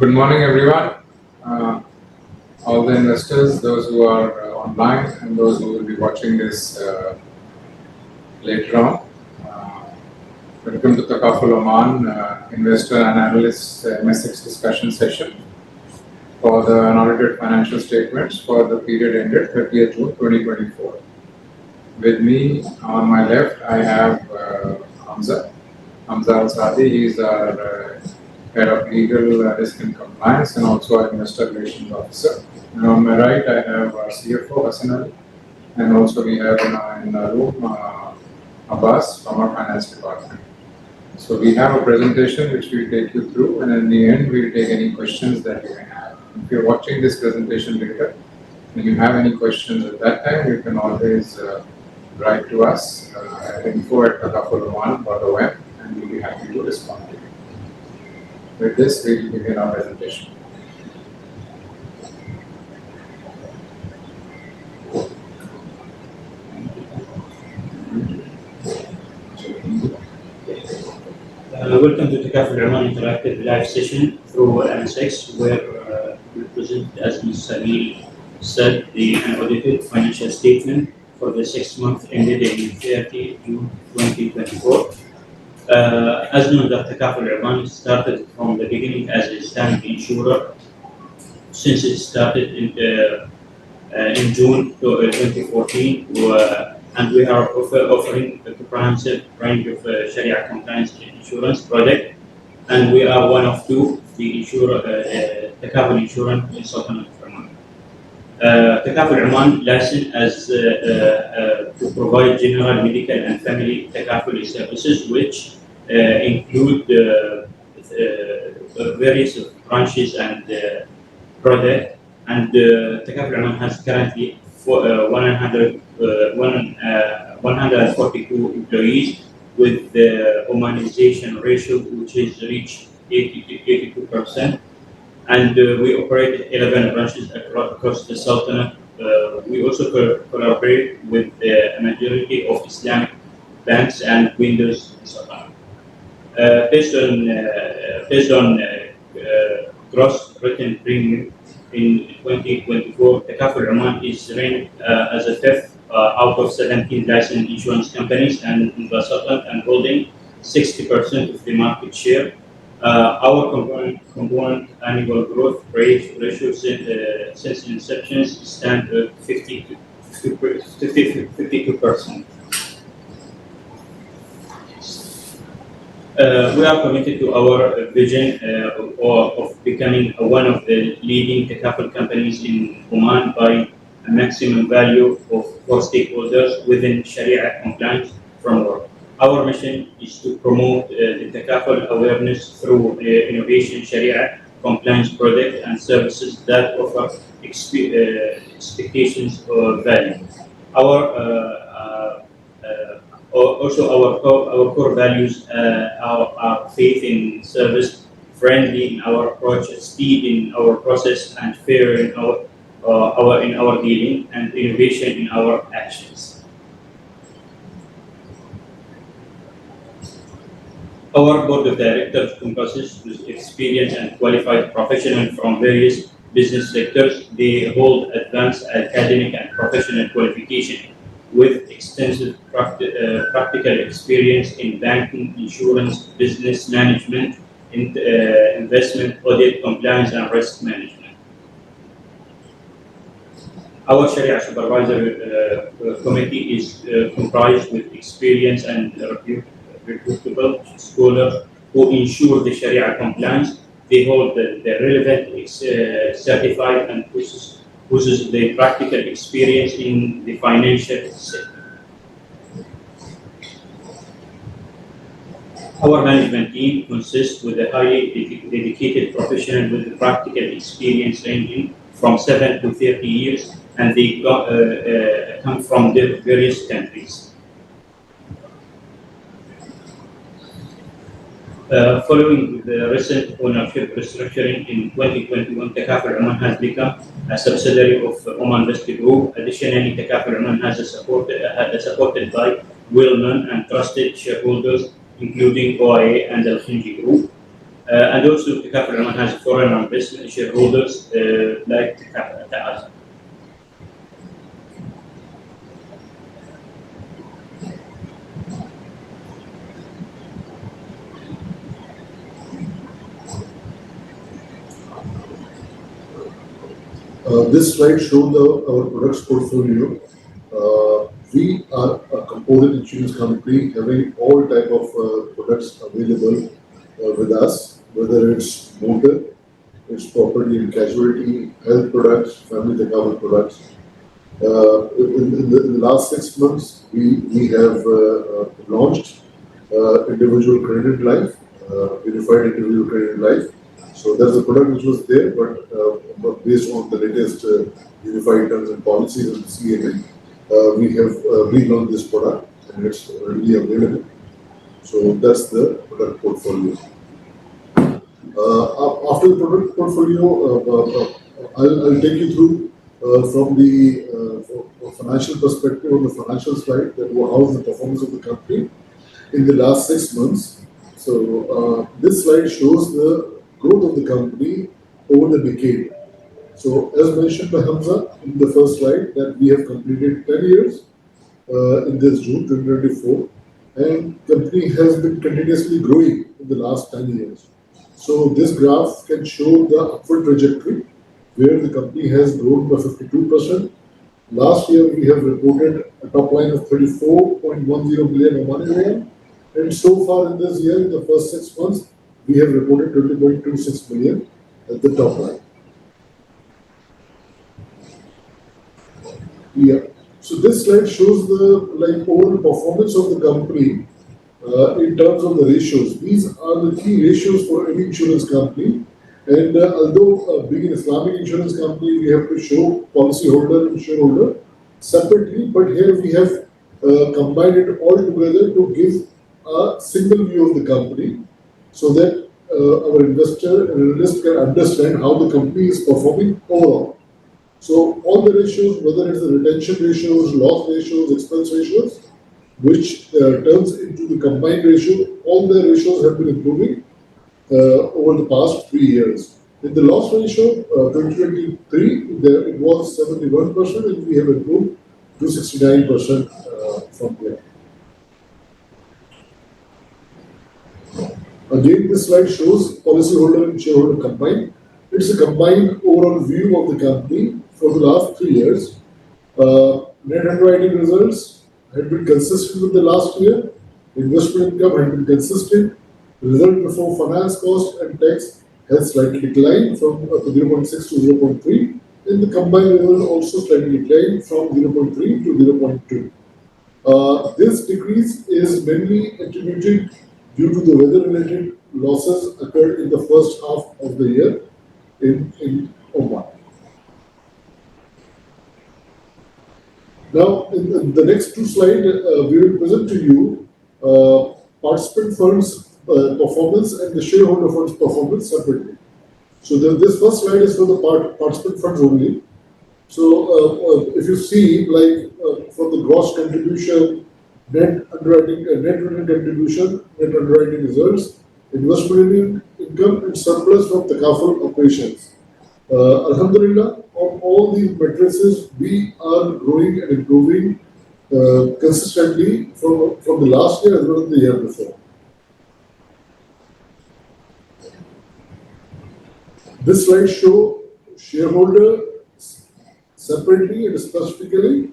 Good morning, everyone. All the investors, those who are online and those who will be watching this later on. Welcome to Takaful Oman Investor and Analyst MSX discussion session for the unaudited financial statements for the period ended 30th June 2024. With me on my left, I have Hamza Al-Sadi. He is our Head of Legal, Risk and Compliance, and also our Investor Relations Officer. And on my right, I have our CFO, Hassan Ali, and also we have in the room Abbas from our Finance Department. So we have a presentation which we will take you through, and in the end, we will take any questions that you may have. If you're watching this presentation later, and you have any questions at that time, you can always write to us at info@takaful.com, and we'll be happy to respond to you. With this, we will begin our presentation. Welcome to Takaful Oman Interactive Live Session through MSX, where we present, as Mr. Samir said, the unaudited financial statement for the 6 months ended in 30 June 2024. As known, that Takaful Oman started from the beginning as a standing insurer since it started in June 2014, and we are offering a comprehensive range of Sharia compliance insurance products, and we are one of two, the insurer, Takaful Insurance in Sultanate of Oman. Takaful Oman licensed as to provide general medical and family Takaful services, which include various branches and products. And Takaful Oman has currently 142 employees, with the Omanization ratio which is reached 82%. And we operate 11 branches across the Sultanate. We also collaborate with a majority of Islamic banks and windows in Sultanate. Based on gross written premium in 2024, Takaful Oman is ranked as a fifth out of 17 licensed insurance companies and in the Sultanate, and holding 60% of the market share. Our component annual growth rate ratio since inception stands at 52%. We are committed to our vision of becoming one of the leading Takaful companies in Oman by a maximum value for stakeholders within Sharia compliance framework. Our mission is to promote the Takaful awareness through innovation, Sharia compliance products and services that offer expectations of value. Our core values are faith in service, friendly in our approach, speed in our process, and fair in our dealing, and innovation in our actions. Our board of directors comprises experienced and qualified professionals from various business sectors. They hold advanced academic and professional qualification with extensive practical experience in banking, insurance, business management, investment, audit, compliance, and risk management. Our Sharia Supervisory Committee is comprised with experienced and reputable scholars who ensure the Sharia compliance. They hold the relevant certified and possess the practical experience in the financial sector. Our management team consists with a highly dedicated professional with practical experience ranging from 7 to 30 years, and they come from the various countries. Following the recent ownership restructuring in 2021, Takaful Oman has become a subsidiary of Oman West Group. Additionally, Takaful Oman has supported by well-known and trusted shareholders, including OIA and Al Khinji Group. And also Takaful Oman has foreign investment shareholders like Ta'az. This slide shows our products portfolio. We are a component insurance company having all type of products available with us, whether it's motor, it's property and casualty, health products, family takaful products. In the last 6 months, we have launched individual credit life, verified individual credit life. So there's a product which was there, but based on the latest unified terms and policies of the CMA, we have relaunched this product and it's already available. So that's the product portfolio. After the product portfolio, I'll take you through from the financial perspective on the financial slide, that how's the performance of the company in the last 6 months. So this slide shows the growth of the company over the decade. So as mentioned by Hamza in the first slide, that we have completed 10 years in this June 2024, and company has been continuously growing in the last 10 years. So this graph can show the upward trajectory where the company has grown by 52%. Last year we have reported a top line of 34.10 billion Omani riyal, and so far in this year, in the first 6 months, we have reported 20.26 billion at the top line. Yeah. So this slide shows the overall performance of the company in terms of the ratios. These are the key ratios for any insurance company. And although being an Islamic insurance company, we have to show policyholder and shareholder separately, but here we have combined it all together to give a single view of the company, so that our investor and analyst can understand how the company is performing overall. So all the ratios, whether it's the retention ratios, loss ratios, expense ratios, which turns into the combined ratio, all the ratios have been improving over the past 3 years. In the loss ratio, 2023, it was 71%, and we have improved to 69% from there. Again, this slide shows policyholder and shareholder combined. It's a combined overall view of the company for the last 3 years. Net underwriting results had been consistent with the last year. Investment income had been consistent. Result before finance cost and tax has slightly declined from 0.6 to 0.3. And the combined result also slightly declined from 0.3 to 0.2. This decrease is mainly attributed due to the weather-related losses occurred in the first half of the year in Oman. Now, in the next 2 slides, we will present to you participant funds performance and the shareholder funds performance separately. So this first slide is for the participant funds only. So if you see, for the gross contribution, net underwriting, net written contribution, net underwriting results, investment income, and surplus from takaful operations. Alhamdulillah, on all these matrices, we are growing and improving consistently from the last year as well as the year before. This slide shows shareholder separately and specifically.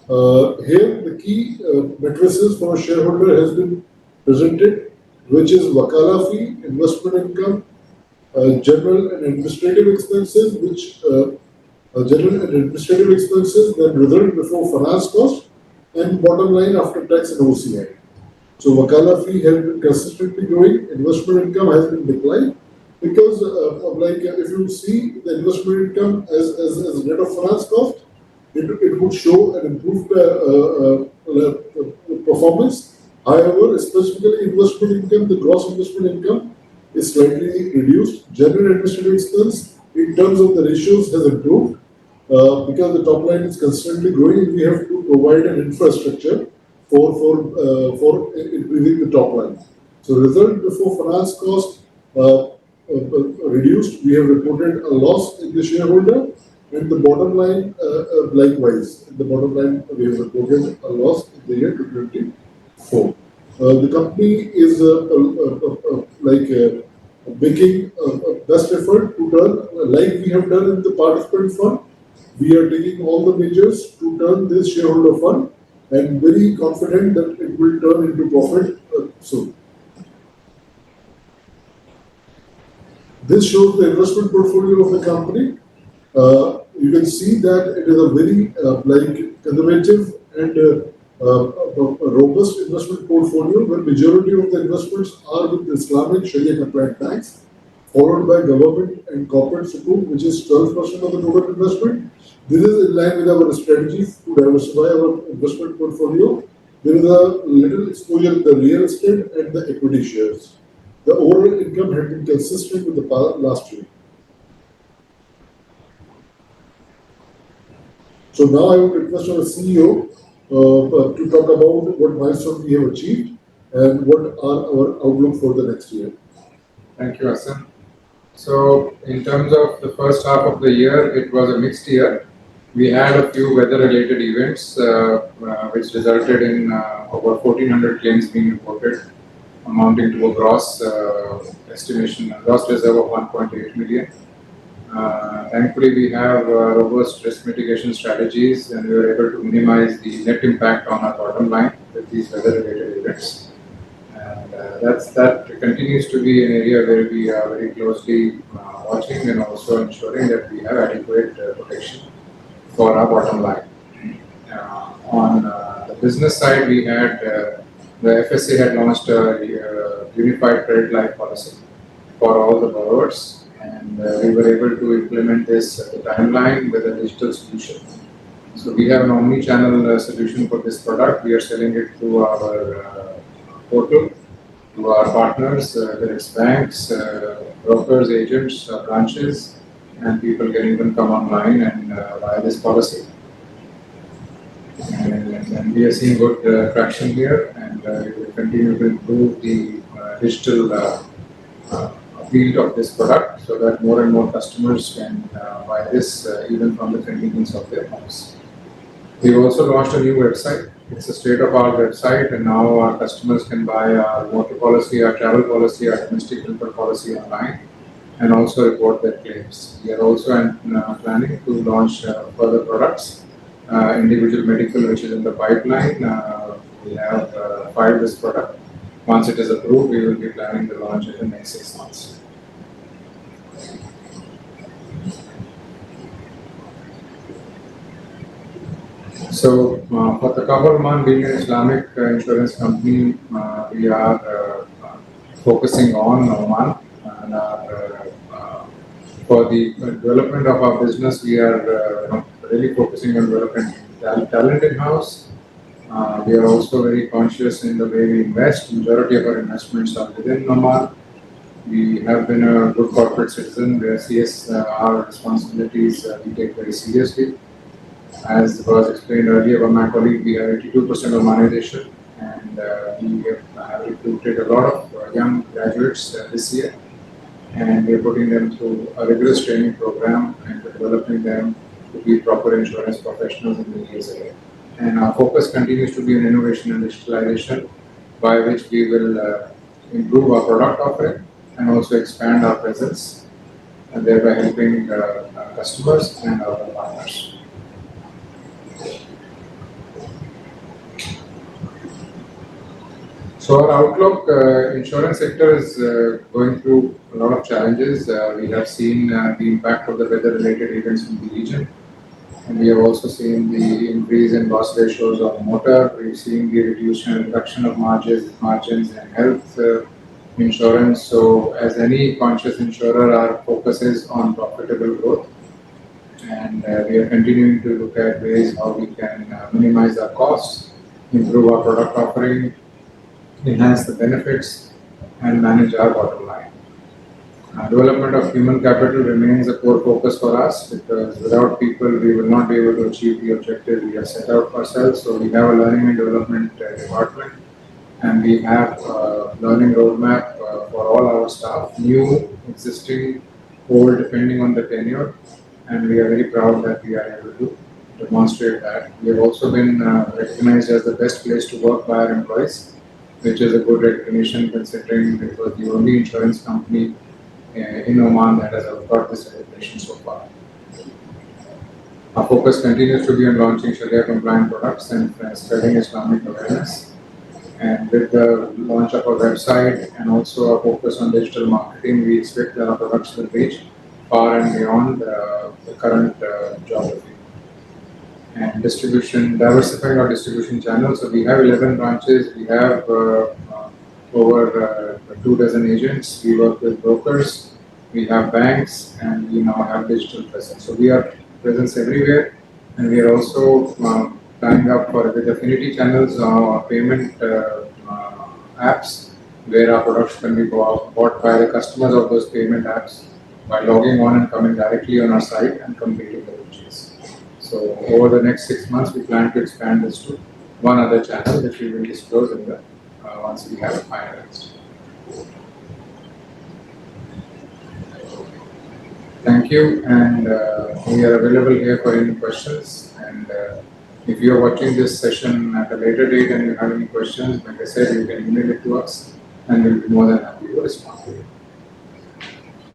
Here, the key matrices for a shareholder has been presented, which is wakala fee, investment income, general and administrative expenses, then result before finance cost, and bottom line after tax and OCI. So wakala fee has been consistently growing. Investment income has been declined because if you see the investment income as net of finance cost, it would show an improved performance. However, specifically investment income, the gross investment income is slightly reduced. General administrative expense in terms of the ratios has improved because the top line is constantly growing. We have to provide an infrastructure for increasing the top line. So result before finance cost reduced. We have reported a loss in the shareholder, and the bottom line likewise. In the bottom line, we have reported a loss in the year 2024. The company is making a best effort to turn, like we have done in the participant fund. We are taking all the measures to turn this shareholder fund, and very confident that it will turn into profit soon. This shows the investment portfolio of the company. You can see that it is a very conservative and robust investment portfolio, where majority of the investments are with Islamic Sharia compliant banks, followed by government and corporate sukuk, which is 12% of the total investment. This is in line with our strategy to diversify our investment portfolio. There is a little exposure in the real estate and the equity shares. The overall income had been consistent with the last year. So now I would request our CEO to talk about what milestones we have achieved and what are our outlook for the next year. Thank you, Hassan. So in terms of the first half of the year, it was a mixed year. We had a few weather-related events which resulted in over 1,400 claims being reported, amounting to a gross estimation, a gross reserve of 1.8 million. Thankfully, we have robust risk mitigation strategies, and we were able to minimize the net impact on our bottom line with these weather-related events. And that continues to be an area where we are very closely watching and also ensuring that we have adequate protection for our bottom line. On the business side, we had the FSA had launched a unified credit life policy for all the borrowers, and we were able to implement this at the timeline with a digital solution. So we have an omni-channel solution for this product. We are selling it through our portal, to our partners, whether it's banks, brokers, agents, branches, and people can even come online and buy this policy. And we are seeing good traction here, and we will continue to improve the digital field of this product so that more and more customers can buy this even from the convenience of their homes. We've also launched a new website. It's a state-of-the-art website, and now our customers can buy our motor policy, our travel policy, our domestic vehicle policy online, and also report their claims. We are also planning to launch further products, individual medical, which is in the pipeline. We have filed this product. Once it is approved, we will be planning to launch it in the next 6 months. So, for the Kavalman being an Islamic insurance company, we are focusing on Oman, and for the development of our business, we are really focusing on developing talent in-house. We are also very conscious in the way we invest. Majority of our investments are within Oman. We have been a good corporate citizen where CSR responsibilities we take very seriously. As was explained earlier by my colleague, we have 82% of monetization, and we have recruited a lot of young graduates this year, and we are putting them through a rigorous training program and developing them to be proper insurance professionals in the years ahead. And our focus continues to be on innovation and digitalization, by which we will improve our product offering and also expand our presence, and thereby helping our customers and our partners. So our outlook, insurance sector is going through a lot of challenges. We have seen the impact of the weather-related events in the region, and we have also seen the increase in loss ratios on motor. We've seen the reduction of margins in health insurance. So as any conscious insurer, our focus is on profitable growth, and we are continuing to look at ways how we can minimize our costs, improve our product offering, enhance the benefits, and manage our bottom line. Development of human capital remains a core focus for us, because without people, we will not be able to achieve the objective we have set out for ourselves. So we have a learning and development department, and we have a learning roadmap for all our staff, new, existing, old, depending on the tenure, and we are very proud that we are able to demonstrate that. We have also been recognized as the best place to work by our employees, which is a good recognition considering it was the only insurance company in Oman that has got this recognition so far. Our focus continues to be on launching Sharia compliant products and spreading Islamic awareness. And with the launch of our website and also our focus on digital marketing, we expect that our products will reach far and beyond the current geography. And distribution, diversifying our distribution channels. So we have 11 branches, we have over 24 agents, we work with brokers, we have banks, and we now have digital presence. So we are presence everywhere, and we are also tying up with affinity channels, payment apps, where our products can be bought by the customers of those payment apps by logging on and coming directly on our site and completing the purchase. So over the next 6 months, we plan to expand this to one other channel, which we will disclose in the once we have it finalized. Thank you, and we are available here for any questions. And if you are watching this session at a later date and you have any questions, like I said, you can email it to us, and we'll be more than happy to respond to you.